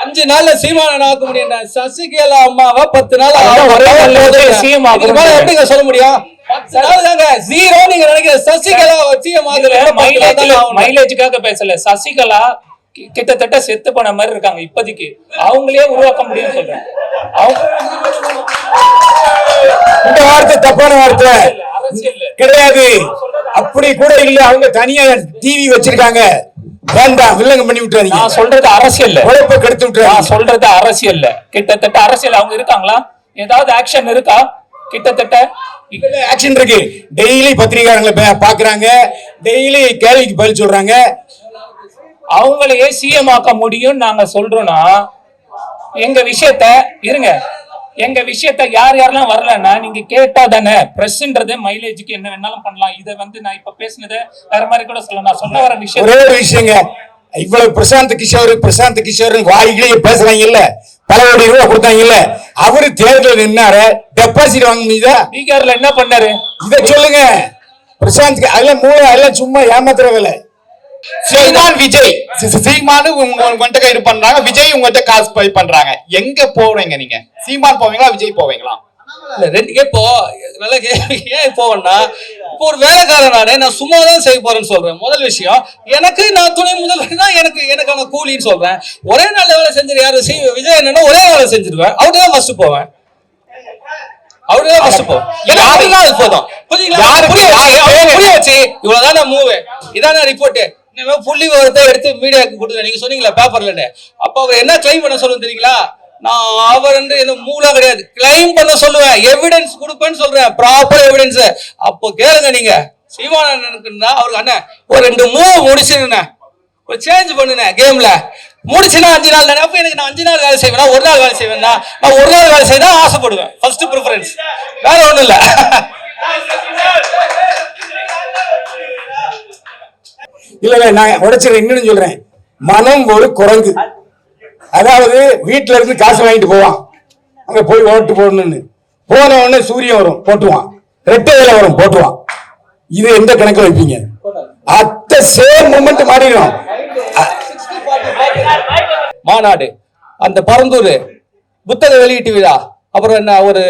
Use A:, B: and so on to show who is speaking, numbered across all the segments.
A: 5 நாள்ல சீமானன் ஆக்க முடியும். சசிகலா அம்மாவை 10 நாள் எப்படிங்க சொல்ல முடியும்? 10 நாள் தாங்க ஜீரோ. நீங்க நினைக்கிற சசிகலா சிஎம்
B: மைலேஜுக்காக பேசல. சசிகலா கிட்டத்தட்ட செத்து போன மாதிரி இருக்காங்க இப்போதைக்கு. அவங்களே உருவாக்க முடியும்னு சொல்றேன்.
C: இந்த வார்த்தை தப்பான வார்த்தை கிடையாது. அப்படி கூட இல்ல. அவங்க தனியா டிவி வச்சிருக்காங்க. வேண்டாம், வில்லங்க பண்ணி விட்டுறாதீங்க.
B: நான் சொல்றது அரசியல்,
C: உழைப்பை கெடுத்து விட்டுறாங்க.
B: நான் சொல்றது அரசியல். கிட்டத்தட்ட அரசியல் அவங்க இருக்காங்களா? ஏதாவது ஆக்ஷன் இருக்கா? கிட்டத்தட்ட
C: ஆக்ஷன் இருக்கு. டெய்லி பத்திரிகையாளர்களை பாக்குறாங்க, டெய்லி கேள்விக்கு பதில் சொல்றாங்க.
B: அவங்களையே சிஎம் ஆக்க முடியும் நாங்க சொல்றோம்னா, எங்க விஷயத்த இருங்க, எங்க விஷயத்த யார் யாரெல்லாம் வரலன்னா நீங்க கேட்டா தானே. பிரஸ்ன்றது மைலேஜுக்கு என்ன வேணாலும் பண்ணலாம். இதை நான் இப்ப பேசினதை வேற மாதிரி கூட சொல்லலாம். நான் சொல்ல வர விஷயம்
C: ஒரே ஒரு விஷயங்க. இவ்வளவு பிரசாந்த் கிஷோர் வாய்களே பேசுறாங்க இல்ல, பல கோடி ரூபாய் கொடுத்தாங்க இல்ல. அவரு தேர்தல் நின்னாரு, டெபாசிட் வாங்க முடியுதா?
B: பீகார்ல என்ன பண்ணாரு
C: இத சொல்லுங்க. பிரசாந்த் அதெல்லாம் மூளை எல்லாம் சும்மா ஏமாத்துற வேலை.
D: சீமான் விஜய், சீமானு உங்கள்கிட்ட இது பண்றாங்க, விஜய் உங்கள்கிட்ட காசு பே பண்றாங்க. எங்க போறீங்க நீங்க? சீமான் போவீங்களா, விஜய் போவீங்களா?
A: இப்போ நல்ல ஏன் போவேன்னா, இப்போ ஒரு வேலைக்காரனானே நான் சும்மா தான் செய்ய போறேன்னு சொல்றேன். முதல் விஷயம், எனக்கு நான் துணை முதல்வர் தான், எனக்கான கூலின்னு சொல்றேன். ஒரே நாள் வேலை செஞ்சிரு யாரு விஜய் என்னன்னா ஒரே வேலை செஞ்சிருவேன். அவரு தான் ஃபர்ஸ்ட் போவேன். அவருதான் ஃபர்ஸ்ட் போவேன். போதும் புரிய வச்சு இவ்வளவுதான மூவ், இதான ரிப்போர்ட், புள்ளி விவரத்தை எடுத்து மீடியாவுக்கு கொடுங்க. நீங்க சொன்னீங்களா பேப்பர்ல, அப்ப அவர் என்ன கிளைம் பண்ண சொல்லுங்க தெரியுங்களா? நான் அவர் மூலா கிடையாது, கிளைம் பண்ண சொல்லுவேன், எவிடன்ஸ் கொடுப்பேன்னு சொல்றேன், ப்ராப்பர் எவிடன்ஸ். அப்போ கேளுங்க நீங்க. சீமானனுக்குன்னா அவருக்கு அண்ணன் ஒரு 2 மூவ் முடிச்சிருந்தே, ஒரு சேஞ்ச் பண்ணுனேன் கேம்ல, முடிச்சுன்னா 5 நாள் தானே. அப்ப எனக்கு நான் 5 நாள் வேலை செய்வேனா, ஒரு நாள் வேலை செய்வேன்னா? நான் ஒரு நாள் வேலை செய்ய ஆசைப்படுவேன். ஃபர்ஸ்ட் ப்ரிஃபரன்ஸ், வேற ஒண்ணும் இல்ல.
C: இல்ல நான் உடைச்சிருக்கேன். இன்னும் சொல்றேன், மனம் ஒரு குரங்கு. அதாவது வீட்டுல இருந்து காசு வாங்கிட்டு போவான், அங்க போய் ஓட்டு போடணும்னு. போன உடனே சூரியன் வரும் போட்டுவான், ரெட்டை வேலை வரும் போட்டுவான். இது எந்த கணக்கில் வைப்பீங்க? அத்த சேம் மூமெண்ட் மாறிடும்.
A: மாநாடு, அந்த பரந்தூர் புத்தக வெளியீட்டு விழா, அப்புறம் என்ன ஒரு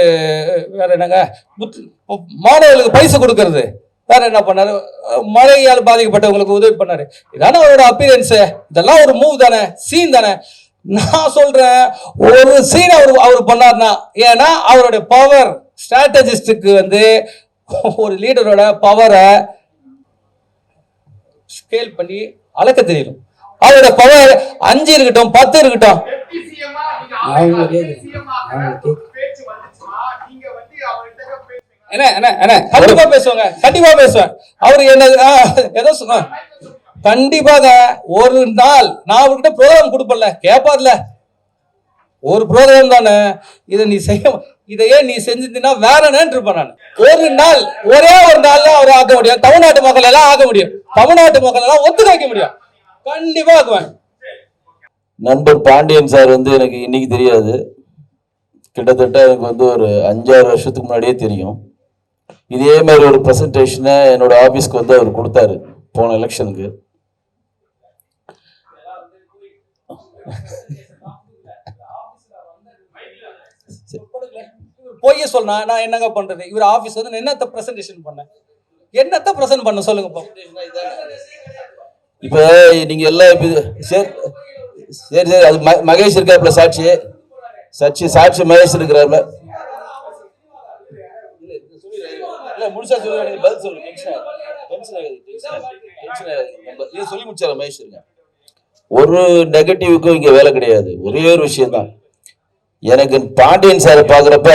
A: வேற என்னங்க மாணவர்களுக்கு பரிசு கொடுக்கறது, வேற என்ன பண்ணாரு, மழையால் பாதிக்கப்பட்டவங்களுக்கு உதவி பண்ணாரு. இதான அவரோட அப்பியரன்ஸ். இதெல்லாம் ஒரு மூவ் தானே, சீன் தானே. நான் சொல்றேன், ஒரு சீன் அவர் பண்ணார்னா, ஏன்னா அவருடைய பவர் ஸ்ட்ராட்டஜிஸ்டுக்கு ஒரு லீடரோட பவரை ஸ்கேல் பண்ணி அளக்க தெரியணும். அவரோட பவர் 5 இருக்கட்டும் 10 இருக்கட்டும். கண்டிப்பா பேசுவாங்க, கண்டிப்பா பேசுவேன். அவரு என்ன ஏதோ சொன்ன கண்டிப்பாக ஒரு நாள் நான் அவர்கிட்ட ப்ரோக்ராம் கொடுப்பல, கேட்பார்ல, ஒரு ப்ரோக்ராம் தானே, இதை நீ செய்ய, இதையே நீ செஞ்சிருந்தீங்கன்னா வேற என்னன்னு இருப்பேன் நான். ஒரு நாள், ஒரே ஒரு நாள் அவர் ஆக்க முடியும். தமிழ்நாட்டு மக்கள் எல்லாம் ஆக்க முடியும், தமிழ்நாட்டு மக்கள் எல்லாம் ஒத்துக்க வைக்க முடியும். கண்டிப்பா ஆக்குவேன்.
E: நண்பர் பாண்டியன் சார் எனக்கு இன்னைக்கு தெரியாது, கிட்டத்தட்ட எனக்கு ஒரு 5-6 வருஷத்துக்கு முன்னாடியே தெரியும். இதே மாதிரி ஒரு ப்ரெசன்டேஷனை என்னோட ஆபீஸ்க்கு அவர் கொடுத்தாரு போன எலெக்ஷனுக்கு.
A: பொய்ய சொன்னா நான் என்னங்க பண்றது? இவர் ஆபீஸ் என்னத்த பிரசன்டேஷன் பண்ண, என்னத்த பிரசன்ட் பண்ண சொல்லுங்க.
E: இப்ப நீங்க எல்லாம் சரி சரி சரி, அது மகேஷ் இருக்காப்ல, சாட்சி மகேஷ் இருக்கிறாப்ல. முடிச்சா சொல்லுங்க, பதில் சொல்லுங்க. சொல்லி முடிச்சார மகேஷ் இருக்க. ஒரு நெகட்டிவுக்கும் இங்க வேலை கிடையாது. ஒரே ஒரு விஷயம் தான், எனக்கு பாண்டியன் சாரை பாக்குறப்ப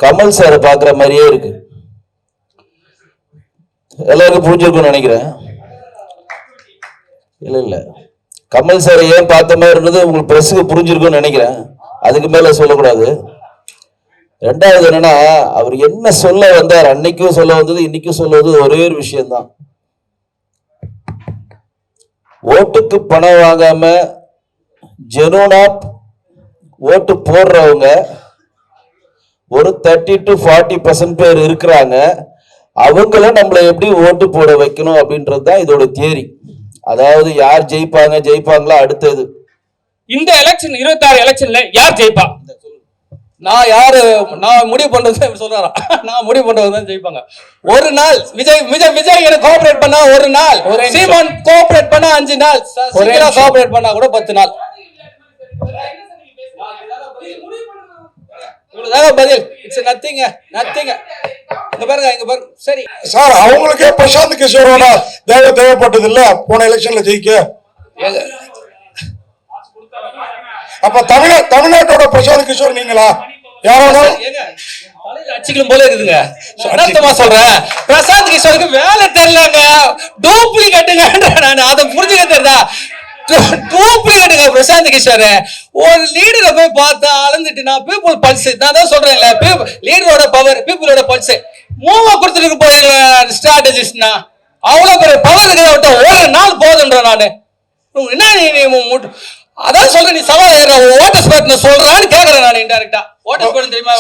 E: கமல் சாரை பாக்குற மாதிரியே இருக்கு. எல்லாருக்கும் புரிஞ்சிருக்கும்னு நினைக்கிறேன். இல்ல கமல் சாரை ஏன் பார்த்த மாதிரி இருந்தது உங்களுக்கு பிரஸுக்கு புரிஞ்சிருக்கும்னு நினைக்கிறேன். அதுக்கு மேல சொல்லக்கூடாது. 2வது என்னன்னா, அவர் என்ன சொல்ல வந்தார், அன்னைக்கும் சொல்ல வந்தது இன்னைக்கும் சொல்ல வந்தது ஒரே ஒரு விஷயம்தான். ஓட்டுக்கு பணம் வாங்காம ஜெனூனா ஓட்டு போடுறவங்க ஒரு 30 to 40% பேர் இருக்கிறாங்க. அவங்கள நம்மளை எப்படி ஓட்டு போட வைக்கணும் அப்படின்றது தான் இதோட தியரி. அதாவது யார் ஜெயிப்பாங்களா அடுத்தது.
B: இந்த எலெக்ஷன் 26 எலெக்ஷன்ல யார் ஜெயிப்பா?
A: நான் முடிவு பண்றது சொல்றாராம். நான் முடிவு பண்றது தான் ஜெயிப்பாங்க. ஒரு நாள் விஜய் எனக்கு கோஆபரேட் பண்ணா ஒரு நாள், சீமான் கோஆபரேட் பண்ணா 5 நாள், சீக்கிரம் கோஆபரேட் பண்ணா கூட 10 நாள். இவ்வளவுதான் பதில். It's nothing. இங்க பாருங்க சரி
F: சார். அவங்களுக்கே பிரசாந்த் கிஷோரோட தேவைப்பட்டது இல்ல போன எலெக்ஷன்ல ஜெயிக்க. அப்ப தமிழ்நாட்டோட பிரசாந்த் கிஷோர் நீங்களா? யாரோட
A: அச்சிக்கலும் போல இருக்குதுங்க. அர்த்தமா சொல்றேன், பிரசாந்த் கிஷோருக்கு வேலை தெரியலங்க, டூப்ளிகேட்டுங்க. நான் அதை புரிஞ்சுக்க தெரியுதா? டூப்ளிகேட்டுங்க பிரசாந்த் கிஷோர். ஒரு லீடரை போய் பார்த்தா அளந்துட்டு நான் பீப்புள் பல்ஸ், நான் தான் சொல்றேன்ல, லீடரோட பவர் பீப்புளோட பல்ஸ் மூவா கொடுத்துட்டு போய் ஸ்ட்ராட்டஜிஸ்ட்னா அவ்வளவு பெரிய பவர் இருக்கிறத விட்டா ஒரு நாள் போதுன்ற நானு. என்ன நீ அதான் சொல்றேன், நீ சவால் ஓட்டர் ஸ்பேட் சொல்றான்னு கேக்குறேன் நான். இன்டைரக்டா ஓட்டர் ஸ்பேட் தெரியுமா?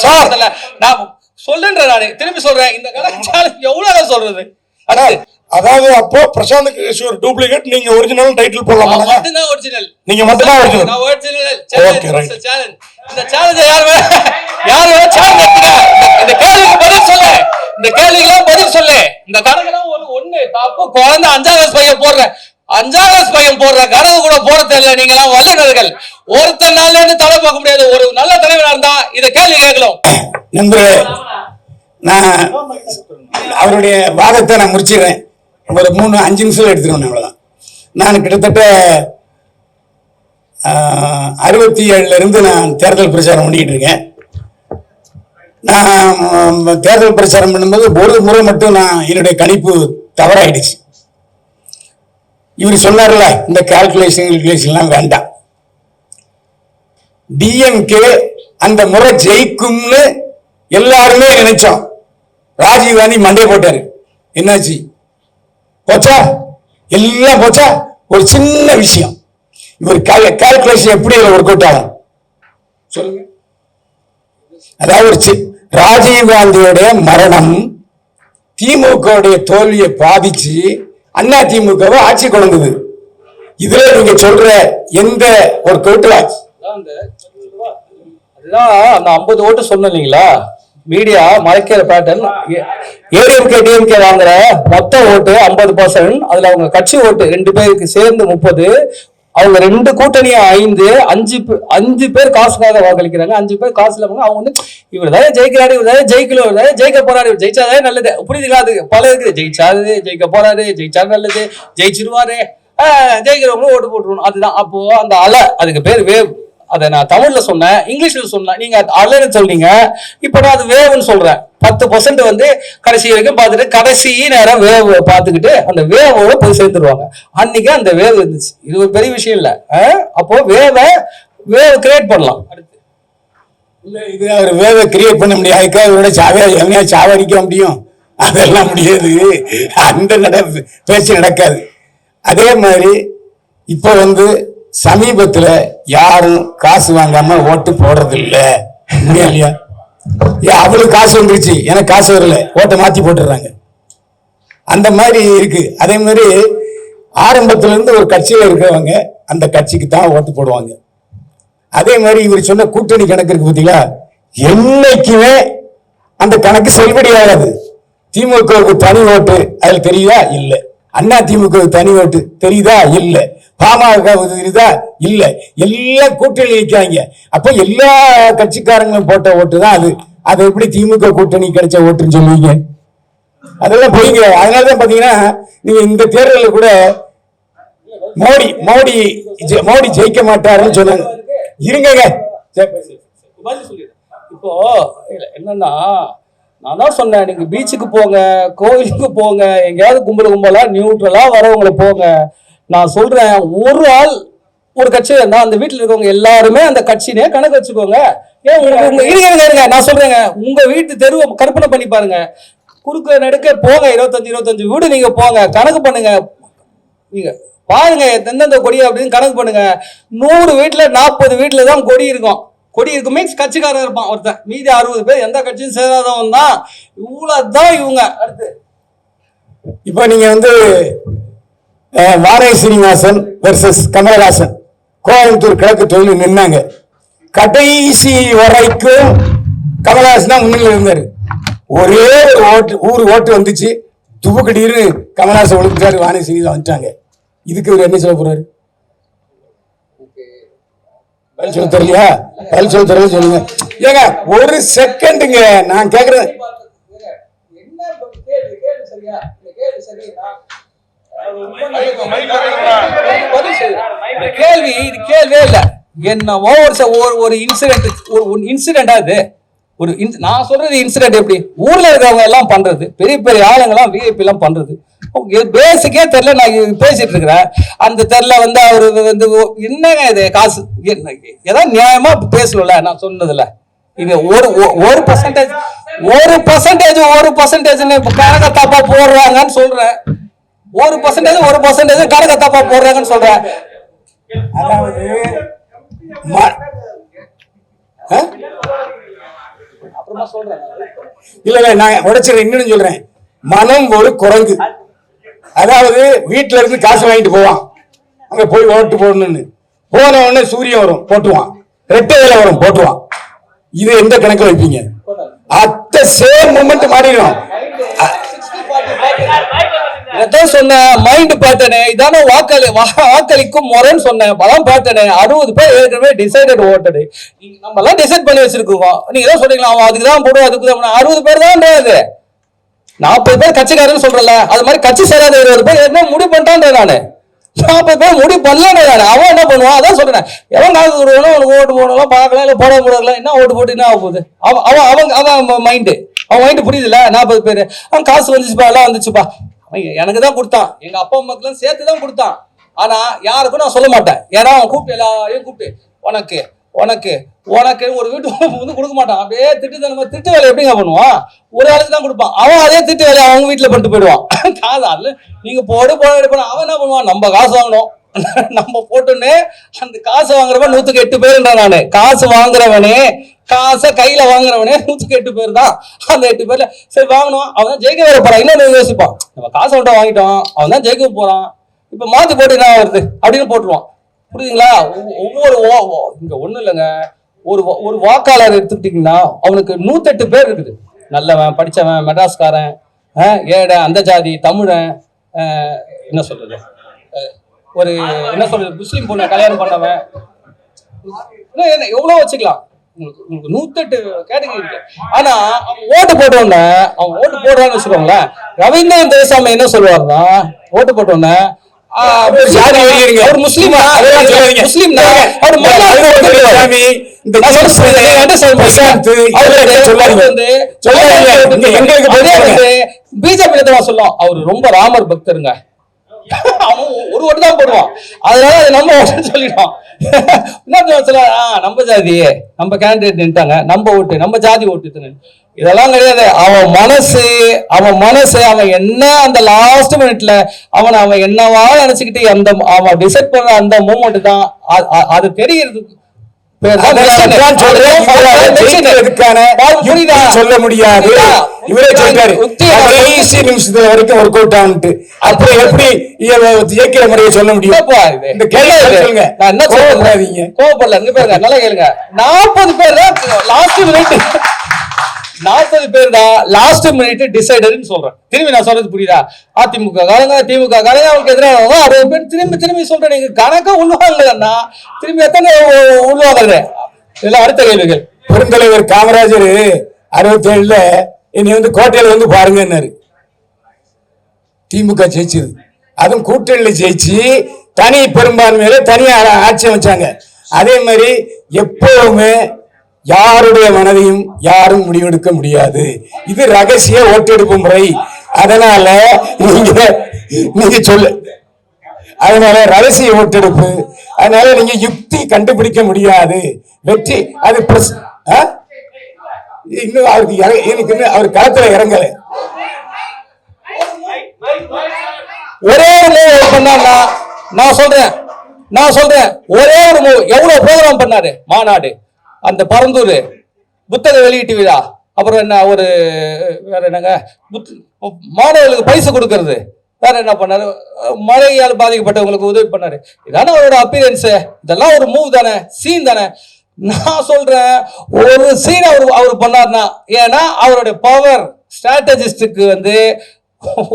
A: நான் சொல்றேன், நானு திரும்பி சொல்றேன். இந்த சேலஞ்ச் எவ்வளவு சொல்றது?
F: அதாவது அப்போ பிரசாந்த் கிஷோர் டூப்ளிகேட், நீங்க ஒரிஜினல் டைட்டில் போடலாம்.
A: மட்டும்தான் ஒரிஜினல்,
F: நீங்க மட்டும்தான் ஒரிஜினல்.
A: நான் ஒரிஜினல்.
F: Okay right.
A: சேலஞ்ச், இந்த சேலஞ்ச் யார் சேலஞ்ச் எடுத்துங்க. இந்த கேள்விக்கு பதில் சொல்லு, இந்த கேள்விக்கெல்லாம் பதில் சொல்லு. இந்த கணக்கெல்லாம் ஒண்ணு தப்பு. குழந்தை 5ஆம் கிளாஸ் பையன் போடுற கனவு கூட போட தெரியல. நீங்க எல்லாம் வல்லுநர்கள். ஒருத்தர் நாள்ல இருந்து தலை பார்க்க முடியாது. ஒரு நல்ல தலைவரா இருந்தா இத கேள்வி கேட்கலாம்.
C: நண்பரே, நான் அவருடைய வாதத்தை நான் முடிச்சிடுறேன். ஒரு 3-5 நிமிஷம் எடுத்துக்கணும், அவ்வளவுதான். நான் கிட்டத்தட்ட 67 இருந்து நான் தேர்தல் பிரச்சாரம் பண்ணிக்கிட்டு இருக்கேன். நான் தேர்தல் பிரச்சாரம் பண்ணும்போது ஒரு முறை மட்டும் என்னுடைய கணிப்பு தவறாயிடுச்சு. இவர் சொன்னார்ல, இந்த கால்குலேஷன் வேண்டாம், டிஎம்கே அந்த முறை ஜெயிக்கும்னு எல்லாருமே நினைச்சோம். ராஜீவ் காந்தி மண்டே போட்டாரு. என்னாச்சு? போச்சா? எல்லாம் போச்சா? ஒரு சின்ன விஷயம். இவர் கால்குலேஷன் எப்படி ஒர்க் அவுட் ஆகும் சொல்லுங்க. அதாவது ராஜீவ் காந்தியோட மரணம் திமுக தோல்வியை பாதிச்சு அண்ணா திமுகவை ஆட்சி கொண்டது. இதுல நீங்க சொல்ற எந்த ஒர்க் அவுட் ஆச்சு?
A: அதுதான் அந்த 50 ஓட்டு சொன்னோம் இல்லைங்களா, மீடியா மறைக்கிற பேட்டர்ன். ஏடிஎம்கே டிஎம்கே வாங்குற மொத்த ஓட்டு 50%. அதுல அவங்க கட்சி ஓட்டு 2 பேருக்கு சேர்ந்து 30. அவங்க 2 கூட்டணியா 5 பேர் காசுக்காக வாக்களிக்கிறாங்க. 5 பேர் காசு இல்லாம அவங்க வந்து இவர் தான் ஜெயிக்கிறாரு, இவர் தான் ஜெயிக்கல, இவர் தான் ஜெயிக்க போறாரு, இவர் ஜெயிச்சாதே நல்லது. புரியுதுங்களா? அது பல இருக்குது. ஜெயிச்சாரு, ஜெயிக்க போறாரு, ஜெயிச்சாரு நல்லது, ஜெயிச்சிருவாரு, ஜெயிக்கிறவங்களும் ஓட்டு போட்டுருணும். அதுதான் அப்போ அந்த அலை, அதுக்கு பேர் வேவ். அதை நான் தமிழ்ல சொன்னேன், இங்கிலீஷ்ல சொன்னேன், நீங்க அலைன்னு சொல்றீங்க. இப்ப நான் அது வேவ்னு சொல்றேன். 10% வந்து கடைசி வரைக்கும் பார்த்துட்டு கடைசி நேரம் வேவ் பார்த்துக்கிட்டு அந்த வேவோட போய் சேர்த்துருவாங்க. அன்னைக்கு அந்த வேவ் இருந்துச்சு. இது ஒரு பெரிய விஷயம் இல்ல. அப்போ வேவ் கிரியேட் பண்ணலாம்.
C: இல்ல, இது அவர் வேவை கிரியேட் பண்ண முடியாது. அதுக்காக சாவடிக்க முடியும்? அதெல்லாம் முடியாது. அந்த பேச்சு நடக்காது. அதே மாதிரி இப்ப வந்து சமீபத்துல யாரும் காசு வாங்காம ஓட்டு போடுறது இல்லை இல்லையா? அவளுக்கு காசு வந்துருச்சு, எனக்கு காசு வரல, ஓட்டை மாத்தி போட்டுறாங்க. அந்த மாதிரி இருக்கு. அதே மாதிரி ஆரம்பத்துல இருந்து ஒரு கட்சியில இருக்கிறவங்க அந்த கட்சிக்கு தான் ஓட்டு போடுவாங்க. அதே மாதிரி இவர் சொன்ன கூட்டணி கணக்கு இருக்கு பார்த்தீங்களா, என்னைக்குமே அந்த கணக்கு செல்லுபடி ஆகாது. திமுகவுக்கு தனி ஓட்டு அதுல தெரியுதா? இல்ல. அண்ணா திமுக தனி ஓட்டு தெரியுதா? இல்ல. பாமக தெரியுதா? இல்ல. எல்லாம் கூட்டணி வைக்காங்க. அப்ப எல்லா கட்சிக்காரங்களும் போட்ட ஓட்டு தான் அது. அது எப்படி திமுக கூட்டணி கிடைச்ச ஓட்டுன்னு சொல்லுவீங்க? அதெல்லாம் போய்ங்க. அதனாலதான் பாத்தீங்கன்னா நீங்க இந்த தேர்தலில் கூட மோடி ஜெயிக்க மாட்டாருன்னு சொன்னாங்க. இருங்க,
A: இப்போ என்னன்னா, நான் தான் சொன்னேன், நீங்க பீச்சுக்கு போங்க, கோயிலுக்கு போங்க, எங்கேயாவது கும்பலா நியூட்ரலா வரவங்களை போங்க. நான் சொல்றேன், ஒரு ஆள் ஒரு கட்சி இருந்தா அந்த வீட்டுல இருக்கவங்க எல்லாருமே அந்த கட்சினே கணக்கு வச்சுக்கோங்க. ஏன் இருங்க, நான் சொல்றேங்க, உங்க வீட்டு தெருவை கற்பனை பண்ணி பாருங்க. குறுக்க நடுக்க போங்க, 25 வீடு நீங்க போங்க, கணக்கு பண்ணுங்க. நீங்க பாருங்க எந்தெந்த கொடி அப்படின்னு கணக்கு பண்ணுங்க. 100 வீட்டுல 40 வீட்டுல தான் கொடி இருக்கும். கொடி இருக்குமே கட்சிக்காரன் இருப்பான் ஒருத்தன், மீதி 60 பேர் எந்த கட்சியும் சேராதவன் தான். இவ்வளவுதான் இவங்க. அடுத்து
C: இப்ப நீங்க வந்து வாரை சீனிவாசன் வெர்சஸ் கமலஹாசன் கோயம்புத்தூர் கிழக்கு தொகுதியில் நின்னாங்க. கடைசி வரைக்கும் கமலஹாசன் தான் முன்னிலை இருந்தாரு. ஒரே ஒரு ஓட்டு ஊர் ஓட்டு வந்துச்சு, துப்புக்கடின்னு கமலஹாசன் ஒழுங்கிட்டாரு, வாணி சீனிவாசன் வந்துட்டாங்க. இதுக்கு இவர் என்ன சொல்ல போறாரு? பதில் சொல்ல தெரியலையா? பதில் சொல்ல தெரியல சொல்லுங்க. ஏங்க ஒரு செகண்டுங்க, நான் கேக்குறேன்.
A: கேள்வி இது கேள்வியே இல்ல. என்னவோ ஒரு இன்சிடென்டா இது ஒரு நான் சொல்றது இன்சிடென்ட். எப்படி ஊர்ல இருக்கிறவங்க எல்லாம் பண்றது, பெரிய பெரிய ஆளுங்க எல்லாம் விஐபி எல்லாம் பண்றது, பேசிக்கே தெரியல. நான் பேசிட்டு இருக்கிறேன், அந்த தெரியல வந்து அவரு வந்து என்னங்க இது காசு ஏதாவது நியாயமா பேசணும்ல. நான் சொன்னதுல இது ஒரு பர்சன்டேஜ் கணக்க தப்பா போடுறாங்கன்னு சொல்றேன். ஒரு பர்சன்டேஜ் கணக்க தப்பா போடுறாங்கன்னு சொல்றேன்.
C: அதாவது
A: அப்புறமா சொல்றேன்.
C: இல்ல நான் உடைச்சிடறேன். இன்னும் சொல்றேன், மனம் ஒரு குரங்கு. அதாவது வீட்டுல இருந்து காசு வாங்கிட்டு போவான், அங்க போய் ஓட்டு போடணும்னு போன உடனே சூரியன் வரும் போட்டுவான், ரெட்டை வேலை வரும் போட்டுவான். இது எந்த கணக்கு வைப்பீங்க? அத்த சேம் மூமெண்ட் மாறிடும்.
A: இதான் சொன்னேன், மைண்ட் பேட்டர்னு இதான வாக்களிக்கும் முறைன்னு சொன்னேன். அதான் பேட்டர்னு 60 பேர் ஏற்கனவே டிசைடட் ஓட்டடு. நம்ம எல்லாம் டிசைட் பண்ணி வச்சிருக்கோம். நீங்க தான் சொன்னீங்களா அவன் அதுக்கு தான் போடுவோம் அதுக்கு தான் 60 பேர் தான். 40 பேர் கட்சிக்காரன்னு சொல்றல, அது மாதிரி கட்சி சேராத 20 பேர் ஏற்கனவே முடிவு பண்ணிட்டான். நானு 40 பேர் முடிவு பண்ணல. அவன் என்ன பண்ணுவான்? அதான் சொல்றேன், எவன் காசு கொடுக்கணும் அவனுக்கு ஓட்டு போடணும் பார்க்கலாம், இல்ல போட போடலாம், என்ன ஓட்டு போட்டு என்ன ஆக போகுது? அவன் மைண்டு புரியுதுல. 40 பேர் அவன் காசு வந்துச்சுப்பா, எல்லாம் வந்துச்சுப்பா, எனக்கு தான் கொடுத்தான், எங்க அப்பா அம்மாக்கெல்லாம் சேர்த்து தான் கொடுத்தான். ஆனா யாருக்கும் நான் சொல்ல மாட்டேன். ஏன்னா அவன் கூப்பிட்டு எல்லாரையும் கூப்பிட்டு உனக்கு உனக்கு உனக்கு ஒரு வீட்டு வந்து கொடுக்க மாட்டான். அப்படியே திட்டு வேலை எப்படிங்க பண்ணுவான்? ஒரு ஆளுக்கு தான் கொடுப்பான். அவன் அதே திட்டு வேலையை அவங்க வீட்டுல பண்ணிட்டு போயிடுவான். காசு நீங்க போட அவன் என்ன பண்ணுவான்? நம்ம காசு வாங்கணும், நம்ம போட்டுன்னு அந்த காசு வாங்குறவன் 108 பேருன்ற. நானு காசு வாங்குறவனே, காசை கையில வாங்குறவனே 108 பேர் தான். அந்த 8 பேர்ல சரி வாங்கணும், அவன் தான் ஜெயிக்க வர போறான். இன்னொன்னு யோசிப்பான், நம்ம காசை விட்ட வாங்கிட்டோம், அவன் தான் ஜெயிக்க போறான், இப்ப மாத்தி போட்டு என்ன வருது அப்படின்னு போட்டுருவான். புரியுதுங்களா? ஒவ்வொரு இங்க ஒண்ணும் இல்லைங்க, ஒரு வாக்காளர் எடுத்துக்கிட்டீங்கன்னா அவனுக்கு 108 பேர் இருக்குது. நல்லவன், படிச்சவன், மெட்ராஸ்காரன், ஏழை, அந்த ஜாதி, தமிழன், என்ன சொல்றது, ஒரு என்ன சொல்றது, முஸ்லீம் பொண்ணை கல்யாணம் பண்ணவன், எவ்வளவு வச்சுக்கலாம். உங்களுக்கு 108 கேட்டகரி இருக்கு. ஆனா அவன் ஓட்டு போட்டோன்னு, அவன் ஓட்டு போடுறான்னு வச்சுக்கோங்களேன். ரவீந்திரன் தேசாமி என்ன சொல்லுவாருன்னா, ஓட்டு போட்டோன்னு ஒரு முஸ்லீம் பிஜேபி சொல்லும் அவரு ரொம்ப ராமர் பக்தருங்க, அவன் ஒரு ஓட்டு தான் போடுவான், அதனால அது நம்ம ஓட்டுன்னு சொல்லிடுவான். நம்ம ஜாதி, நம்ம கேண்டிடேட் நின்ட்டாங்க, நம்ம ஓட்டு, நம்ம ஜாதி ஓட்டு, இதெல்லாம் கிடையாது. அவன் என்ன அந்த லாஸ்ட் மினிட்ல அவன் என்னவா நினைச்சுக்கிட்டு அந்த அவன் டிசைட் பண்ற அந்த மூமெண்ட் தான் அது தெரியுது.
C: சொல்ல முடியாது. இவரே சொல்றாரு கடைசி நிமிஷத்துல வரைக்கும் ஒர்க் அவுட் ஆனிட்டு, அப்புறம் எப்படி ஜெயிக்கிற முறையை சொல்ல முடியும்? இந்த கேள்வி சொல்லுங்க, நான் என்ன சொல்றீங்க?
A: கோவப்படல, இங்க பாருங்க, நல்லா கேளுங்க. 40 பேர் தான் லாஸ்ட் மினிட், 40 பேர் தான் லாஸ்ட் மினிட் டிசைடர்னு சொல்றேன். திரும்பி நான் சொல்றது புரியுதா? அதிமுக காரங்க, திமுக காரங்க, அவங்களுக்கு எதிராக 60 பேர் திரும்பி சொல்றேன். நீங்க கணக்கா உள்வாங்கலன்னா திரும்பி எத்தனை உள்வாங்க? இதெல்லாம் அடுத்த கேள்விகள்.
C: பெருந்தலைவர் காமராஜர் 67ல என்னை வந்து கோட்டையில வந்து பாருங்கன்னாரு. திமுக ஜெயிச்சது, அதுவும் கூட்டணியில ஜெயிச்சு தனி பெரும்பான்மையில தனியா ஆட்சி அமைச்சாங்க. அதே மாதிரி எப்பவுமே யாருடைய மனதையும் யாரும் முடிவெடுக்க முடியாது. இது ரகசிய ஓட்டெடுப்பு முறை. அதனால நீங்க சொல்ல, அதனால ரகசிய ஓட்டெடுப்பு, அதனால நீங்க யுக்தி கண்டுபிடிக்க முடியாது. வெற்றி அது இன்னும் அவருக்கு அவர் களத்துல இறங்கல.
A: ஒரே மூவ் பண்ணா நான் சொல்றேன் ஒரே ஒரு மூவ். எவ்வளவு ப்ரோக்ராம் பண்ணாரு, மாநாடு, அந்த பரந்தூர் புத்தக வெளியீட்டு விழா, அப்புறம் என்ன ஒரு வேற என்னங்க மாணவர்களுக்கு பரிசு கொடுக்கறது, வேற என்ன பண்ணாரு? மழையால் பாதிக்கப்பட்டவங்களுக்கு உதவி பண்ணாரு. இதான அவரோட அப்பியரன்ஸ். இதெல்லாம் ஒரு மூவ் தானே, சீன் தானே. நான் சொல்றேன், ஒரு சீன் அவர் பண்ணார்னா, ஏன்னா அவருடைய பவர் ஸ்ட்ராட்டஜிஸ்டுக்கு வந்து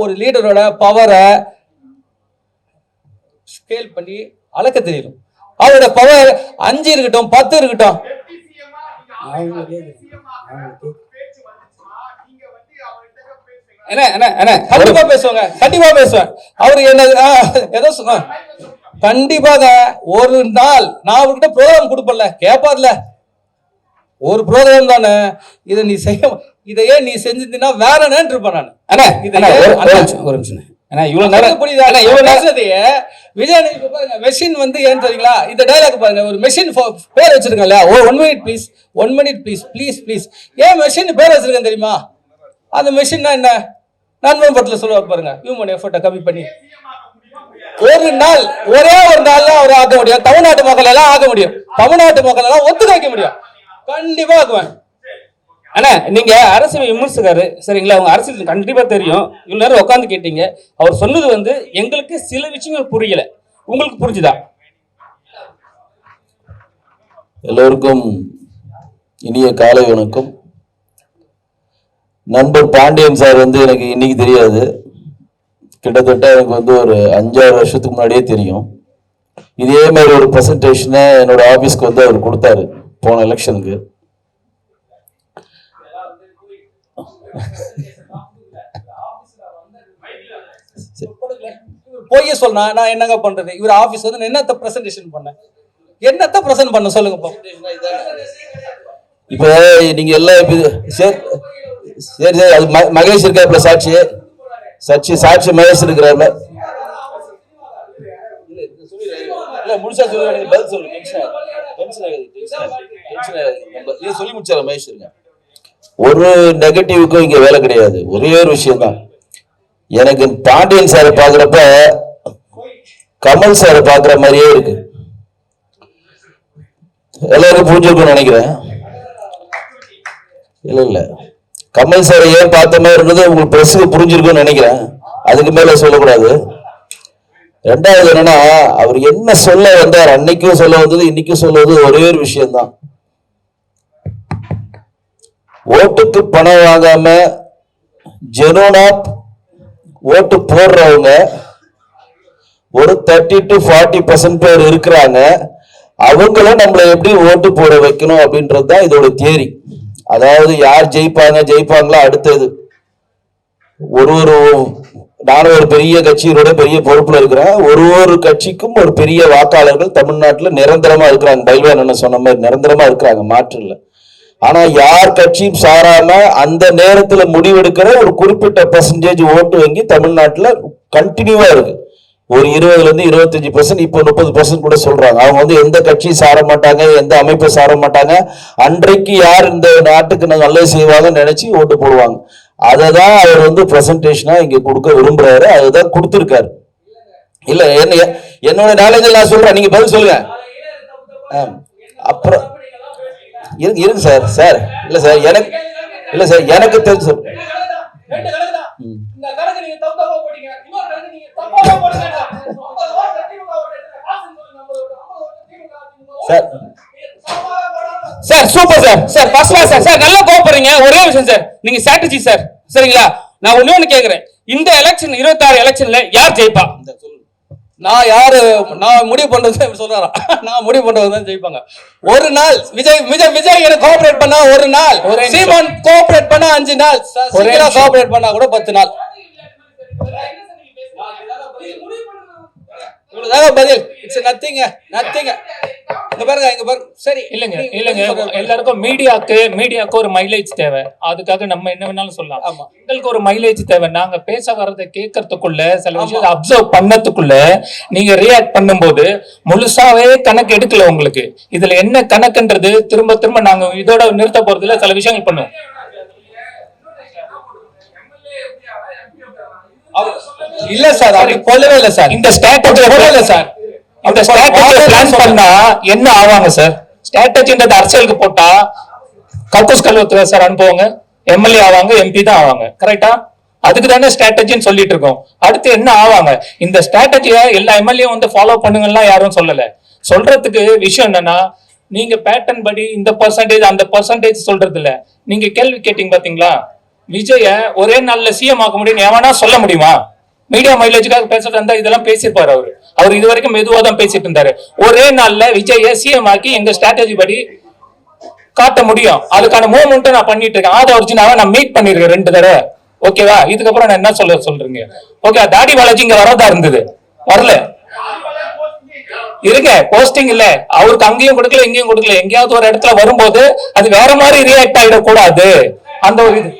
A: ஒரு லீடரோட பவரை ஸ்கேல் பண்ணி அளக்க தெரியும். அவரோட பவர் 5 இருக்கட்டும் 10 இருக்கட்டும். கண்டிப்பா பேசுவாங்க, கண்டிப்பா பேசுவேன். அவரு என்ன ஏதோ கண்டிப்பாக ஒரு நாள் நான் அவர்கிட்ட ப்ரோக்ராம் கொடுப்பல, கேட்பார்ல, ஒரு ப்ரோக்ராம் தானே, இதை நீ செய்ய, இதையே நீ செஞ்சிருந்தீங்கன்னா வேற என்னன்னு இருப்பேன் நான்.
C: ஒரு நிமிஷம். இவ்வளவு நேரம்
A: புரியுதா? இவ்வளவு நேரத்தையே விஜய் பாருங்க, மெஷின் வந்து ஏன் தெரியுங்களா? இந்த டைலாக் பாருங்க, ஒரு மெஷின் பேர் வச்சிருக்கல, 1 minute please, 1 minute please, please please. ஏன் மெஷின் பேர் வச்சிருக்கேன் தெரியுமா? அந்த மெஷின்னா என்ன, நண்பன் படத்துல சொல்லுவார் பாருங்க, ஹியூமன் எஃபர்ட்டை கம்மி பண்ணி ஒரு நாள், ஒரே ஒரு நாள் அவர் ஆக்க முடியும். தமிழ்நாட்டு மக்கள் எல்லாம் ஆக்க முடியும், தமிழ்நாட்டு மக்கள் எல்லாம் ஒத்துக்க வைக்க முடியும். கண்டிப்பா ஆக்குவேன்.
G: ஆனா நீங்க அரசியல் விமர்சகரு, சரிங்களா? அவங்க அரசியல் கண்டிப்பா தெரியும். இவ்வளவு நேரம் உட்காந்து கேட்டீங்க. அவர் சொன்னது வந்து எங்களுக்கு சில விஷயங்கள் புரியல, உங்களுக்கு புரிஞ்சுதா?
E: எல்லோருக்கும் இனிய காலை வணக்கம். நண்பர் பாண்டியன் சார் வந்து எனக்கு இன்னைக்கு தெரியாது, கிட்டத்தட்ட எனக்கு வந்து ஒரு 5-6 வருஷத்துக்கு முன்னாடியே தெரியும். இதே மாதிரி ஒரு ப்ரெசன்டேஷனை என்னோட ஆஃபீஸ்க்கு வந்து அவர் கொடுத்தாரு போன எலெக்ஷனுக்கு.
A: பொய்ய சொன்னா நான் என்னங்க பண்றது? இவர் ஆபீஸ் வந்து என்னத்த பிரசன்டேஷன் பண்ணேன், என்னத்த பிரசன்ட் பண்ண சொல்லுங்க.
E: இப்ப நீங்க எல்லாம் சரி சரி, அது மகேஷ் இருக்காப்ல, சாட்சி மகேஷ் இருக்கிறாப்ல. முடிச்சா சொல்லுங்க, பதில் சொல்லுங்க. சொல்லி முடிச்சார மகேஷ் இருங்க. ஒரு நெகட்டிவுக்கும் இங்க வேலை கிடையாது. ஒரே ஒரு விஷயம் தான், எனக்கு பாண்டியன் சாரை பாக்குறப்ப கமல் சாரை பாக்குற மாதிரியே இருக்கு. எல்லாருக்கும் புரிஞ்சிருக்கும்னு நினைக்கிறேன். இல்ல கமல் சாரை ஏன் பார்த்த மாதிரி இருந்தது உங்களுக்கு பிரஸுக்கு புரிஞ்சிருக்கும்னு நினைக்கிறேன். அதுக்கு மேல சொல்லக்கூடாது. ரெண்டாவது என்னன்னா, அவர் என்ன சொல்ல வந்தார், அன்னைக்கும் சொல்ல வந்தது இன்னைக்கும் சொல்லுவது ஒரே ஒரு விஷயம்தான். ஓட்டுக்கு பணம் வாங்காம ஜெனூனா ஓட்டு போடுறவங்க ஒரு 30 to 40% பேர் இருக்கிறாங்க. அவங்கள நம்மளை எப்படி ஓட்டு போட வைக்கணும் அப்படின்றது தான் இதோட தியரி. அதாவது யார் ஜெயிப்பாங்களா அடுத்தது. நானும் ஒரு பெரிய கட்சியோட பெரிய பொறுப்புல இருக்கிறேன். ஒரு கட்சிக்கும் ஒரு பெரிய வாக்காளர்கள் தமிழ்நாட்டுல நிரந்தரமா இருக்கிறாங்க. பைல்வான் என்ன சொன்ன மாதிரி நிரந்தரமா இருக்கிறாங்க, மாற்று இல்லை. ஆனா யார் கட்சியும் சாராம அந்த நேரத்துல முடிவெடுக்கிற ஒரு குறிப்பிட்ட பெர்சன்டேஜ் ஓட்டு வங்கி தமிழ்நாட்டுல கண்டினியூவா இருக்கு. ஒரு 20-25%, இப்போ 30% கூட சொல்றாங்க. அவங்க வந்து எந்த கட்சியும் சார மாட்டாங்க, எந்த அமைப்பை சார மாட்டாங்க. அன்றைக்கு யார் இந்த நாட்டுக்கு நல்லது செய்வாங்கன்னு நினைச்சு ஓட்டு போடுவாங்க. அதை தான் அவர் வந்து பிரசன்டேஷனா இங்க கொடுக்க விரும்புறாரு. அதுதான் கொடுத்திருக்காரு. இல்ல என்னோட நாலேஜ் நான் சொல்றேன், நீங்க பதில் சொல்லுங்க. அப்புறம் இருங்க சார். இல்ல சார் எனக்கு தெரிஞ்சு
G: sir super sir first class sir நல்லா கோவப்படுறீங்க. ஒரே விஷயம் சார், நீங்க ஸ்ட்ராட்டஜி சார், சரிங்களா? நான் ஒண்ணு கேக்குறேன், இந்த எலெக்ஷன் 26 எலெக்ஷன்ல யார் ஜெயிப்பா?
A: நான் முடிவு பண்றது சொல்றாரா? நான் முடிவு பண்றது தான் ஜெயிப்பாங்க. ஒரு நாள் விஜய் எனக்கு கோஆபரேட் பண்ணா ஒரு நாள், சீமான் கோஆபரேட் பண்ணா 5 நாள், சசிகலா கோஆபரேட் பண்ணா கூட 10 நாள். பதில் இட்ஸ் நத்திங். இங்க பாருங்க சரி.
B: இல்லங்க எல்லாருக்கும் மீடியாக்கு ஒரு மைலேஜ் தேவை. அதுக்காக நம்ம என்ன வேணாலும் சொல்லலாம். எங்களுக்கு ஒரு மைலேஜ் தேவை. நாங்க பேச வர்றதை கேட்கறதுக்குள்ள, சில விஷயத்தை அப்சர்வ் பண்ணதுக்குள்ள நீங்க ரியாக்ட் பண்ணும்போது முழுசாவே கணக்கு எடுக்கல. உங்களுக்கு இதுல என்ன கணக்குன்றது திரும்ப நாங்க இதோட நிறுத்த போறதுல சில விஷயங்கள் பண்ணுவோம்.
A: இல்ல சார், அப்படி சொல்லவே இல்ல சார்.
B: இந்த ஸ்ட்ராட்டஜி போடல சார். இந்த ஸ்ட்ராட்டஜி பிளான் பண்ணா என்ன ஆவாங்க சார்? ஸ்ட்ராட்டஜின்றது அரசியலுக்கு போட்டா கக்கூஸ் கல்வத்துவ சார் அனுப்புவாங்க, எம்எல்ஏ ஆவாங்க, எம்பி தான் ஆவாங்க. கரெக்டா? அதுக்கு தானே ஸ்ட்ராட்டஜின்னு சொல்லிட்டு இருக்கோம். அடுத்து என்ன ஆவாங்க? இந்த ஸ்ட்ராட்டஜியை எல்லா எம்எல்ஏ வந்து ஃபாலோ பண்ணுங்கலாம் யாரும் சொல்லல. சொல்றதுக்கு விஷயம் என்னன்னா, நீங்க பேட்டர்ன் படி இந்த பர்சன்டேஜ் அந்த பர்சன்டேஜ் சொல்றது இல்ல. நீங்க கேள்வி கேட்டீங்க பாத்தீங்களா, விஜய ஒரே நாள்ல சிஎம் ஆக்க முடியும் எவனா சொல்ல முடியுமா? மீடியா மைலேஜுக்காக பேசுறது இருந்தா இதெல்லாம் பேசியிருப்பாரு அவரு. அவர் இது வரைக்கும் மெதுவா தான் பேசிட்டு இருந்தாரு. ஒரே நாள்ல விஜய சிஎம் ஆக்கி எங்க ஸ்ட்ராட்டஜி படி காட்ட முடியும். அதுக்கான மூவ்மெண்ட் நான் பண்ணிட்டு இருக்கேன். ஆத ஒரிஜினாவை நான் மீட் பண்ணிருக்கேன் 2 தடவை. ஓகேவா? இதுக்கப்புறம் நான் என்ன சொல்றீங்க? ஓகே, தாடி பாலாஜி இங்க வரதா இருந்தது, வரல. இருங்க, போஸ்டிங் இல்ல அவருக்கு, அங்கேயும் கொடுக்கல இங்கேயும் கொடுக்கல. எங்கேயாவது ஒரு இடத்துல வரும்போது அது வேற மாதிரி ரியாக்ட் ஆயிடக்கூடாது. அந்த ஒரு இது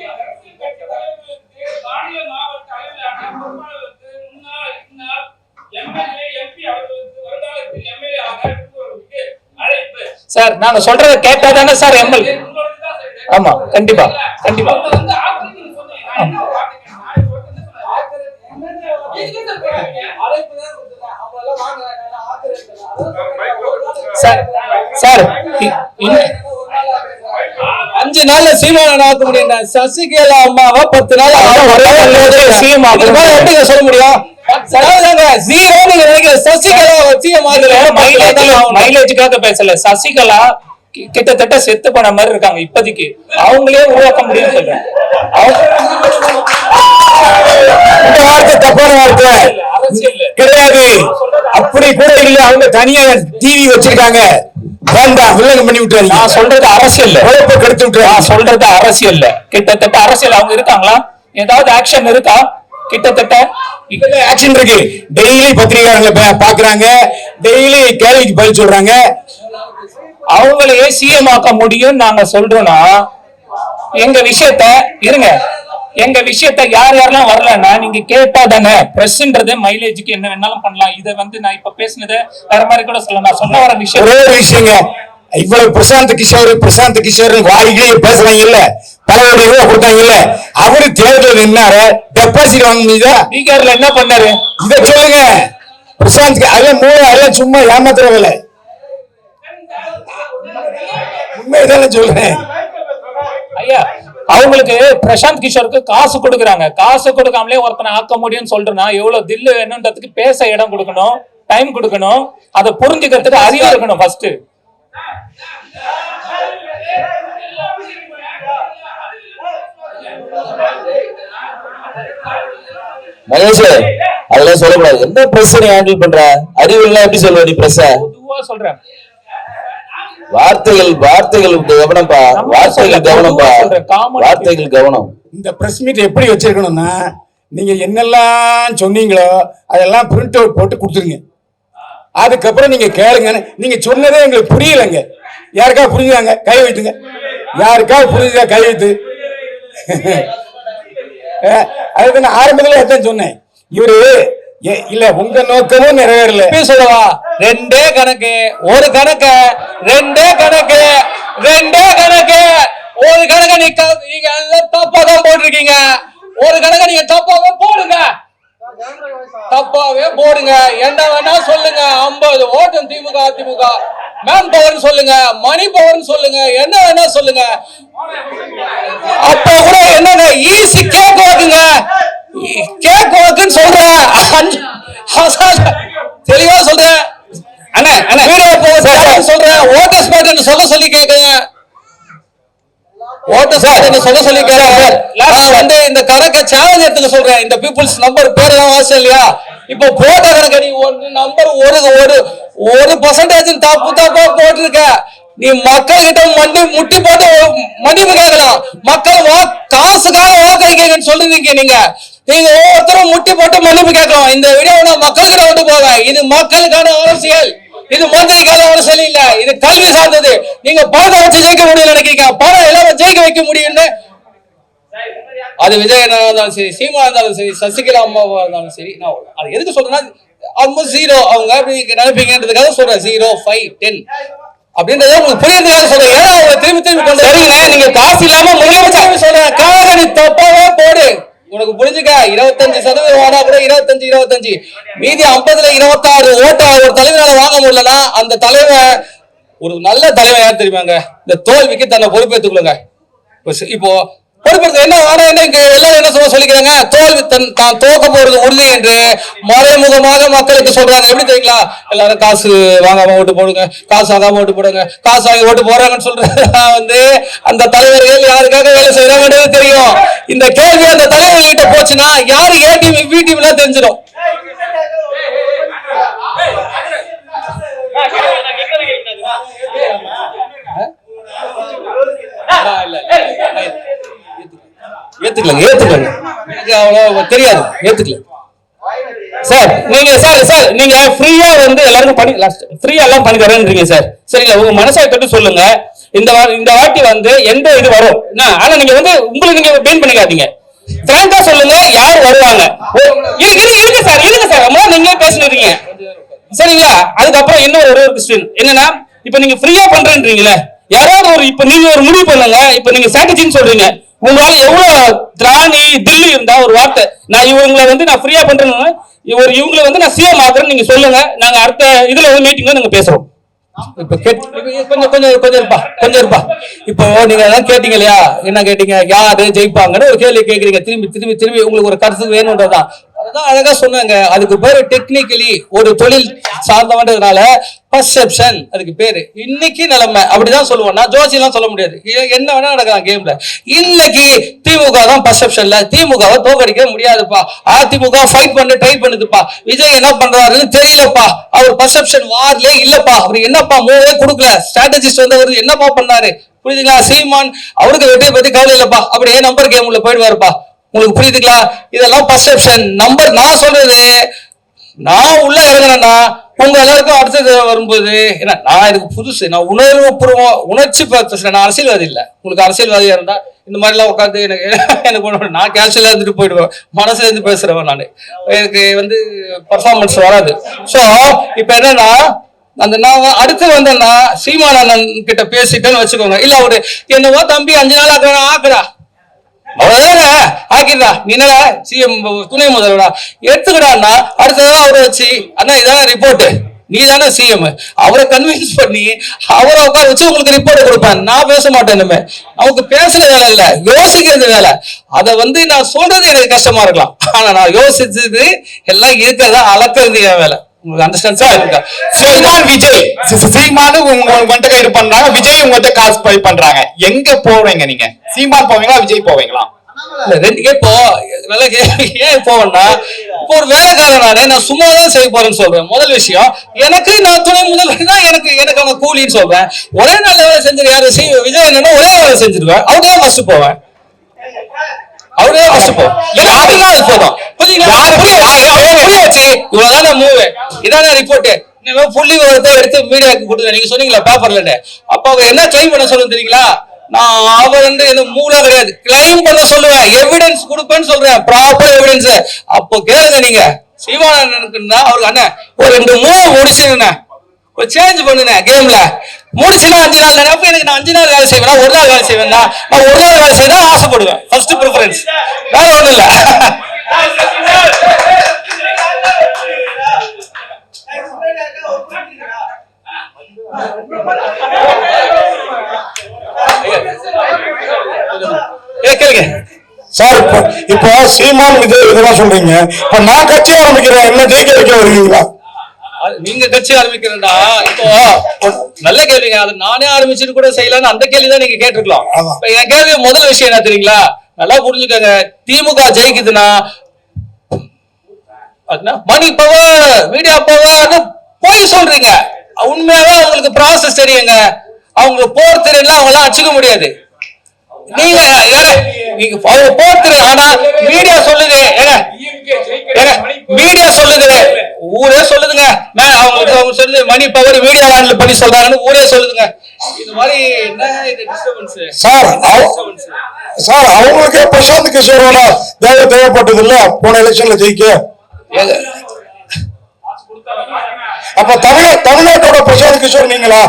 B: சார், நாங்க சொல்றத கேட்டா தானே சார் எம்எல்ஏ. ஆமா, கண்டிப்பா கண்டிப்பா. சார் சார்
A: 5 நாள்ல சீமான ஆக்க முடியும். சசிகலா அம்மாவை 10 நாள்
B: சிஎம்
A: எப்படி சொல்ல முடியும்?
B: மைலேஜுக்காக பேசல. சசிகலா கிட்டத்தட்ட செத்து போன மாதிரி இருக்காங்க இப்போதைக்கு. அவங்களே உருவாக்க முடியும் சொல்றேன்.
C: தப்பான வார்த்தை கிடையாது, அப்படி கூட இல்ல. அவங்க தனியா டிவி வச்சிருக்காங்க, வேண்டாம் வில்லங்கம் பண்ணி விட்டாரு.
B: நான் சொல்றது அரசியல்,
C: உழைப்பை கெடுத்து விட்டுரு.
B: நான் சொல்றது அரசியல், கிட்டத்தட்ட அரசியல். அவங்க இருக்காங்களா? ஏதாவது ஆக்ஷன் இருக்கா? கிட்டத்தட்ட
C: ஆக்ஷன் இருக்கு. டெய்லி பத்திரிகையாளர்களை பாக்குறாங்க, டெய்லி கேள்விக்கு பதில் சொல்றாங்க.
B: அவங்களையே சிஎம் ஆக்க முடியும் நாங்க சொல்றோம்னா, எங்க விஷயத்த இருங்க, எங்க விஷயத்த யார் யாரெல்லாம் வரலன்னா நீங்க கேட்டா தானே. பிரஸ்ன்றது மைலேஜுக்கு என்ன வேணாலும் பண்ணலாம். இதை வந்து நான் இப்ப பேசினதை வேற மாதிரி கூட சொல்லலாம். நான் சொல்ல வர விஷயம்
C: ஒரே விஷயங்க, இவ்வளவு பிரசாந்த் கிஷோர் வாய்களே பேசுறாங்க இல்ல, பல கோடி ரூபாய் கொடுத்தாங்க இல்ல, அவரு தேர்தல் நின்னாரு, டெபாசிட் வாங்க முடியுதா?
B: பீகார்ல என்ன பண்ணாரு
C: இத சொல்லுங்க. பிரசாந்த் அதெல்லாம் சும்மா ஏமாத்துற வேலை. உண்மைதானே சொல்றேன்
B: ஐயா. அவங்களுக்கு பிரசாந்த் கிஷோருக்கு காசு கொடுக்குறாங்க. காசு கொடுக்காமலே ஒருத்தனை ஆக்க முடியும்னு சொல்றேன்னா எவ்வளவு தில்லு வேணும்ன்றதுக்கு பேச இடம் கொடுக்கணும், டைம் கொடுக்கணும், அதை புரிஞ்சுக்கிறதுக்கு அறிவு இருக்கணும் ஃபர்ஸ்ட்.
E: மகேஷ், அதெல்லாம் சொல்லக்கூடாது. எந்த பிரச்சனை ஹேண்டில் பண்ற? அறிவு எல்லாம் எப்படி சொல்லுவ நீ? பிரச்ச
B: பொதுவா சொல்றேன்.
E: வார்த்தைகள் கவனம்பா, வார்த்தைகள் கவனம்.
C: இந்த பிரஸ் மீட் எப்படி வச்சிருக்கணும்னா, நீங்க என்னெல்லாம் சொன்னீங்களோ அதெல்லாம் பிரிண்ட் அவுட் போட்டு கொடுத்துருங்க. அதுக்கப்புறம் நீங்க கேளுங்க. நீங்க சொன்னதே எங்களுக்கு புரியலங்க. யாருக்காவது புரிஞ்சுதாங்க கை வைத்துங்க. யாருக்காவது புரிஞ்சுதா கை வைத்து? அதுக்கு நான் ஆரம்பத்துல அதான் சொன்னேன். இவரு இல்ல, உங்க நோக்கமும் நிறைவேறல.
A: சொல்லவா? 2 கணக்கு, ஒரு கணக்கு, 2 கணக்கு, 2 கணக்கு, ஒரு கணக்கு நீங்க தப்பா தான் போட்டிருக்கீங்க. ஒரு கணக்கு நீங்க தப்பாவே போடுங்க, தப்பாவே போடுங்க. என்ன வேணா சொல்லுங்க. 50 ஓட்டம் திமுக அதிமுக, மேன் பவர் சொல்லுங்க, மணி பவர் சொல்லுங்க, என்ன வேணா சொல்லுங்க. அப்ப கூட என்னங்க ஈஸி கேக் வாக்குங்க, கேக் வாக்குன்னு சொல்றேன். தெளிவா சொல்றேன். சொல்றேன். ஓட்டர்ஸ் பேட்டர்ன் சொல்ல சொல்லி கேக்குங்க. சொல்ல சொல்லி வந்து இந்த கணக்கை சேலஞ்ச் எடுத்துக்க சொல்றேன். இந்த பீப்புள்ஸ் நம்பர் பேரெல்லாம் வாசம் இல்லையா? இப்போ போட்ட கணக்கு நீ நம்பர் ஒரு பர்சன்டேஜ் தப்பா போட்டிருக்க. நீ மக்கள் கிட்ட முட்டி போட்டு மன்னிப்பு கேட்கலாம். மக்கள் காசுக்காக வாக்களிக்கன்னு சொல்லுவீங்க. நீங்க ஒவ்வொருத்தரும் முட்டி போட்டு மன்னிப்பு கேட்கலாம். இந்த வீடியோ நான் மக்களுக்கு கொண்டு போவேன். இது மக்களுக்கான அரசியல், இது மந்திரிக்கான அரசியல் இல்ல, இது கல்வி சார்ந்தது. நீங்க பணத்தை வச்சு ஜெயிக்க முடியும் நினைக்கிறீங்க. பணம் எல்லாம் ஜெயிக்க வைக்க முடியும்னு. அது விஜய் இருந்தாலும் சரி, சீமா இருந்தாலும் சரி, சசிகலா அம்மாவா இருந்தாலும் சரி. நான் அது எதுக்கு சொல்றேன்னா, ஆல்மோஸ்ட் 0 அவங்க நினைப்பீங்கன்றதுக்காக சொல்றேன். 0, 5, 10 அப்படின்றத உங்களுக்கு புரியறதுக்காக சொல்றேன். ஏன்னா அவங்க திரும்பி கொண்டு சரிங்க. நீங்க காசு இல்லாம முதலமைச்சர் சொல்றேன். காக நீ தப்பாவே போடு. உனக்கு புரிஞ்சுக்க. 25% வாடா கூட 25 மீதி 50ல 26 ஓட்டை ஒரு தலைவரால வாங்க முடியலன்னா அந்த தலைவர் ஒரு நல்ல தலைவர் யார் தெரியுமாங்க? இந்த தோல்விக்கு தன்னை பொறுப்பேற்றுக்கொள்ளுங்க. இப்போ பொறுப்படுத்த என்ன ஆனா என்ன இங்க எல்லாரும் என்ன சொல்லிக்கிறாங்க, தோல்வி தான் தோக்க போறது உறுதி என்று மறைமுகமாக மக்களுக்கு சொல்றாங்க. எப்படி தெரியுங்களா, எல்லாரும் காசு வாங்காம ஓட்டு போடுங்க, காசு ஆகாம ஓட்டு போடுங்க, காசு வாங்கி ஓட்டு போறாங்கன்னு சொல்றது அந்த தலைவர்கள் யாருக்காக வேலை செய்யறாங்கன்றது தெரியும். இந்த கேள்வி அந்த தலைவர்கிட்ட போச்சுன்னா யாரு ஏ டீம் பி டீம் எல்லாம் தெரிஞ்சிடும். ஏத்துக்கலங்க அவ்வளவு தெரியாது, ஏத்துக்கல
G: சார். நீங்க ஃப்ரீயா வந்து எல்லாருக்கும் ஃப்ரீயா எல்லாம் பண்ணி தரேன்றீங்க சார். சரிங்களா, உங்க மனசாய் தொட்டு சொல்லுங்க. இந்த வாட்டி வந்து எந்த இது வரும், ஆனா நீங்க வந்து உங்களுக்கு நீங்க பெயின் பண்ணிக்காதீங்க. பிராங்கா சொல்லுங்க யார் வருவாங்க. இருங்க சார் நீங்க பேசினீங்க சரிங்களா. அதுக்கப்புறம் இன்னொரு ஒரு கொஸ்டின் என்னன்னா, இப்ப நீங்க ஃப்ரீயா பண்றேன்றீங்களே, யாராவது ஒரு இப்ப நீங்க ஒரு முடிவு பண்ணுங்க. இப்ப நீங்க ஸ்ட்ராட்டஜின்னு சொல்றீங்க, உங்களால எவ்வளவு திராணி தில்லி இருந்தா ஒரு வார்த்தை, நான் இவங்களை வந்து நான் ஃப்ரீயா பண்றேன்னு இவங்களை வந்து நான் சிஎம் ஆக்குறேன்னு நீங்க சொல்லுங்க. நாங்க அடுத்த இதுல வந்து மீட்டிங்ல நாங்க பேசுறோம்.
A: இப்ப கொஞ்சம் இருப்பா. இப்போ நீங்க எல்லாம் கேட்டீங்க இல்லையா, என்ன கேட்டீங்க, யாரு ஜெயிப்பாங்கன்னு ஒரு கேள்வி கேக்குறீங்க. திரும்பி உங்களுக்கு ஒரு கருத்து வேணும்ன்றதான் அதான் அழகா சொன்னாங்க. அதுக்கு பேரு டெக்னிக்கலி ஒரு தொழில் சார்ந்தவன்றதுனால பர்செப்ஷன் அதுக்கு பேரு. இன்னைக்கு நிலைமை அப்படிதான் சொல்லுவோம். நான் ஜோசி எல்லாம் சொல்ல முடியாது, என்ன வேணா நடக்கலாம் கேம்ல. இன்னைக்கு திமுக தான் பர்செப்ஷன்ல, திமுகவை தோக்கடிக்க முடியாதுப்பா. அதிமுக ஃபைட் பண்ண ட்ரை பண்ணுதுப்பா. விஜய் என்ன பண்றாருன்னு தெரியலப்பா. அவர் பர்செப்ஷன் வார்லே இல்லப்பா. அவர் என்னப்பா மூவே கொடுக்கல. ஸ்ட்ராட்டஜிஸ்ட் வந்து அவர் என்னப்பா பண்ணாரு புரியுதுங்களா. சீமான் அவருக்கு வெற்றியை பத்தி கவலை இல்லப்பா, அப்படியே நம்பர் கேம் உள்ள போயிடுவாருப்பா. உங்களுக்கு புரியுதுங்களா. இதெல்லாம் பர்செப்ஷன் நம்பர். நான் சொல்றது, நான் உள்ள இறங்குறேன்னா உங்க எல்லாருக்கும் அடுத்தது வரும்போது என்ன, நான் இதுக்கு புதுசு, நான் உணர்ச்சி பேசுறேன். நான் அரசியல்வாதி இல்ல. உங்களுக்கு அரசியல்வாதியா இருந்தா இந்த மாதிரி எல்லாம் உட்காந்து எனக்கு நான் கேஷுவலா இருந்துட்டு போயிடுவேன். மனசுல இருந்து பேசுறவன் நான். எனக்கு வந்து பர்ஃபார்மன்ஸ் வராது. சோ இப்ப என்னன்னா, அந்த நான் அடுத்து வந்தேன்னா சீமான் அண்ணன் கிட்ட பேசிட்டேன்னு வச்சுக்கோங்க. இல்ல அவரு என்னவோ தம்பி 5 நாள் ஆக்குறா அவ்வளவுதாங்க ஆக்கிடா, நீ என்னடா சிஎம் துணை முதல்வரா எடுத்துக்கடான்னா அடுத்ததான் அவரை வச்சு அண்ணா இதான ரிப்போர்ட், நீ தானே சிஎம், அவரை கன்வின்ஸ் பண்ணி அவரை உட்கார வச்சு உங்களுக்கு ரிப்போர்ட் கொடுப்பேன். நான் பேச மாட்டேன். இனிமே நமக்கு பேசுற வேலை இல்ல, யோசிக்கிறது வேலை. அதை வந்து நான் சொல்றது எனக்கு கஷ்டமா இருக்கலாம், ஆனா நான் யோசிச்சது எல்லாம் இருக்கிறதா அளக்கிறது என் வேலை. உங்களுக்கு அண்டர்ஸ்டாண்ட் இருக்கா?
D: சீமான் விஜய் சீமானு உங்கள்கிட்ட கைது பண்றாங்க, விஜய் உங்கள்கிட்ட காசு பை பண்றாங்க. எங்க போவீங்க நீங்க? சீமான் போவீங்களா, விஜய் போவீங்களா?
A: இப்போ நல்லா ஏன் போவேன்னா, இப்போ ஒரு வேலைக்காரன் நான் சும்மா தான் செய்ய போறேன்னு சொல்றேன். முதல் விஷயம், எனக்கு நான் துணை முதல்வர் தான், எனக்கான கூலின்னு சொல்றேன். ஒரே நாள் வேலை செஞ்சிரு யாரு விஜய் என்னன்னா ஒரே வேலை செஞ்சிருவேன். அவரே ஃபர்ஸ்ட் போவேன். அவரே ஃபர்ஸ்ட் போவேன். அது போதும். இவ்வளவுதான் மூவ், இதான ரிப்போர்ட். புள்ளி விவரத்தை எடுத்து மீடியாவுக்கு கொடுங்க. நீங்க சொன்னீங்களா பேப்பர்ல, அப்ப அவர் என்ன கிளைம் பண்ண சொல்லுங்க தெரியுங்களா? நான் அவர் வந்து எனக்கு மூலம் கிடையாது, கிளைம் பண்ண சொல்லுவேன், எவிடன்ஸ் கொடுப்பேன்னு சொல்றேன், ப்ராப்பர் எவிடன்ஸ். அப்போ கேளுங்க நீங்க, சிவானந்தா அவருக்கு அண்ணன் ஒரு 2 மூவ் முடிச்சிருங்க, ஒரு சேஞ்ச் பண்ணுங்க கேம்ல. முடிச்சுனா 5 நாள் நினைப்பு. எனக்கு நான் 5 நாள் வேலை செய்வேன், 1 நாள் வேலை செய்வேன். நான் 1 நாள் வேலை செய்ய ஆசைப்படுவேன். ஃபர்ஸ்ட் ப்ரிஃபரன்ஸ், வேற ஒண்ணும் இல்ல.
F: சார் இப்போ சீமான் விஜய் இதெல்லாம் சொல்றீங்க, இப்ப நான் கட்சி ஆரம்பிக்கிறேன், என்ன ஜெயிக்க வைக்க வருவீங்களா?
A: நீங்க கட்சி ஆரம்பிக்கிறேன்டா, இப்போ நல்ல கேள்விங்க. அது நானே ஆரம்பிச்சுட்டு கூட செய்யலாம்னு அந்த கேள்விதான் நீங்க கேட்டிருக்கலாம். இப்ப என் கேள்வி முதல் விஷயம் என்ன தெரியுங்களா, நல்லா புரிஞ்சுக்கோங்க. திமுக ஜெயிக்குதுன்னா மணி பவர், மீடியா பவர் போய் சொல்றீங்க. உண்மையாவே அவங்களுக்கு ப்ராசஸ் தெரியுங்க, அவங்களுக்கு போர் தெரியல, அவங்க எல்லாம் அடிச்சுக்க முடியாது. நீங்க அவங்க போர் தெரியும், ஆனா மீடியா சொல்லுது, மீடியா சொல்லுது, ஊரே சொல்லுதுங்க. அவங்க சொல்லுது மணி பவர் மீடியா ஹேண்டில் பண்ணி சொல்றாங்கன்னு ஊரே சொல்லுதுங்க. இது மாதிரி என்ன இது டிஸ்டர்பன்ஸ்
F: சார்? அவங்களுக்கே பிரசாந்த் கிஷோரோட தேவைப்பட்டது இல்ல போன எலெக்ஷன்ல ஜெயிக்க. அப்ப தமிழ்நாட்டோட பிரசாந்த் கிஷோர் நீங்களா?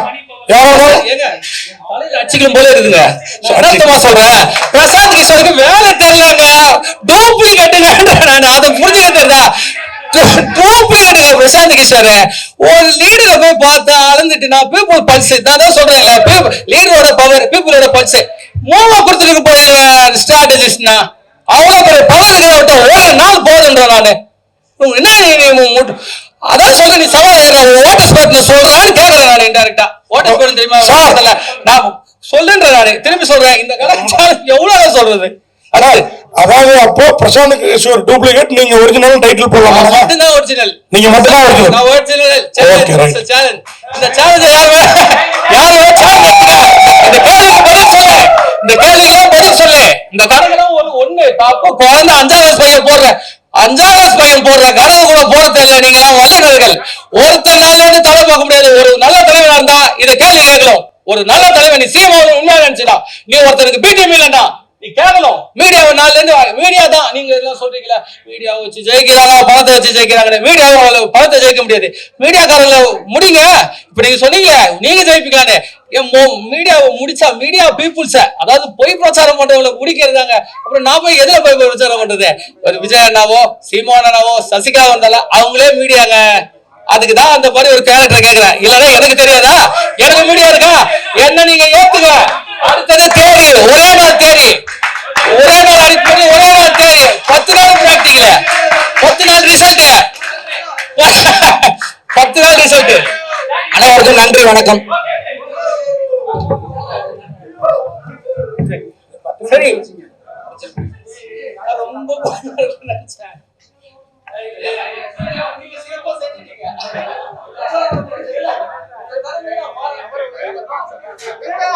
A: அச்சிக்கலும் போல இருக்குங்க. சொல்றேன், பிரசாந்த் கிஷோருக்கு வேலை தெரியலங்க, டூப்ளிகேட்டுங்க. அதை புரிஞ்சுக்கிட்டா டூப்ளிகேட்டுங்க பிரசாந்த் கிஷோர். ஒரு லீடரை போய் பார்த்தா அளந்துட்டு நான் பீப்புள் பல்ஸ் தான் சொல்றேன். லீடரோட பவர், பீப்புளோட பல்ஸ். மூவா கொடுத்துட்டு போய் ஸ்ட்ராட்டஜிஸ்ட்னா அவ்வளவு பெரிய பவர் இருக்கிற ஒரு நாள் போதுன்ற நானு என்ன அதான் சொல்றேன். நீ சவால் ஓட்டர் ஸ்போர்ட்ல சொல்றான்னு கேக்குறேன் நான் இன்டைரக்டா. ஓட்டர் ஸ்போர்ட் தெரியுமா நான் சொல்றேன். நானு திரும்பி சொல்றேன், இந்த கலாச்சாரம் எவ்வளவு சொல்றது.
F: அதாவது அப்போ பிரசாந்த் கிஷோர் டூப்ளிகேட், நீங்க ஒரிஜினல் டைட்டில் போடலாமா?
A: மட்டும்தான் ஒரிஜினல்,
F: நீங்க மட்டும்தான் ஒரிஜினல்.
A: நான் ஒரிஜினல். சேலஞ்ச் இந்த சேலஞ்ச் யாரு இந்த கேள்விக்கு பதில் சொல்லு. இந்த கேள்விக்கு பதில் சொல்லு. இந்த கணக்கெல்லாம் ஒண்ணு தப்பு. குழந்தை 5ஆம் கிளாஸ் பையன் போடுற 5ஆம் கிளாஸ் பையன் போடுற கணக்கு கூட போட தெரியல. நீங்க வல்லுநர்கள். ஒருத்தர் நாள்ல இருந்து தலை பார்க்க முடியாது. ஒரு நல்ல தலைவனா இருந்தா இதை கேள்வி கேட்கலாம். ஒரு நல்ல தலைவன் நீ சிஎம் உண்மையா நினைச்சுடா. நீ ஒருத்தருக்கு பிடிஎம் இல்லைன்னா நீ கேட்கணும். மீடியாவை நாள்ல இருந்து மீடியா தான் நீங்க எல்லாம் சொல்றீங்களா, மீடியாவை வச்சு ஜெயிக்கிறாங்க, பணத்தை வச்சு ஜெயிக்கிறாங்க. மீடியாவை பணத்தை ஜெயிக்க முடியாது. மீடியாக்காரங்கள முடிங்க. இப்ப நீங்க சொன்னீங்களே நீங்க ஜெயிப்பிக்கலான்னு. மீடியாவை முடிச்சா மீடியா பீப்புள்ஸ, அதாவது பொய் பிரச்சாரம் பண்றவங்களை முடிக்கிறதாங்க. அப்புறம் நான் போய் எதுல போய் பிரச்சாரம் பண்றது? ஒரு விஜய் அண்ணாவோ சீமான் அண்ணாவோ சசிகலா வந்தால அவங்களே மீடியாங்க. அதுக்குதான் அந்த மாதிரி ஒரு கேரக்டர் கேக்குறேன். இல்லன்னா எனக்கு தெரியாதா? எனக்கு மீடியா இருக்கா? என்ன நீங்க ஏத்துக்க. அடுத்தது தேரி, ஒரே நாள் தேரி, ஒரே நாள் அடிப்படை, ஒரே நாள் தேரி, 10 நாள் பிராக்டிக்கல, 10 நாள் ரிசல்ட், 10 நாள் ரிசல்ட்.
G: அனைவருக்கும் நன்றி, வணக்கம்.
A: சரி, ரொம்ப நினைச்சேன். நீங்க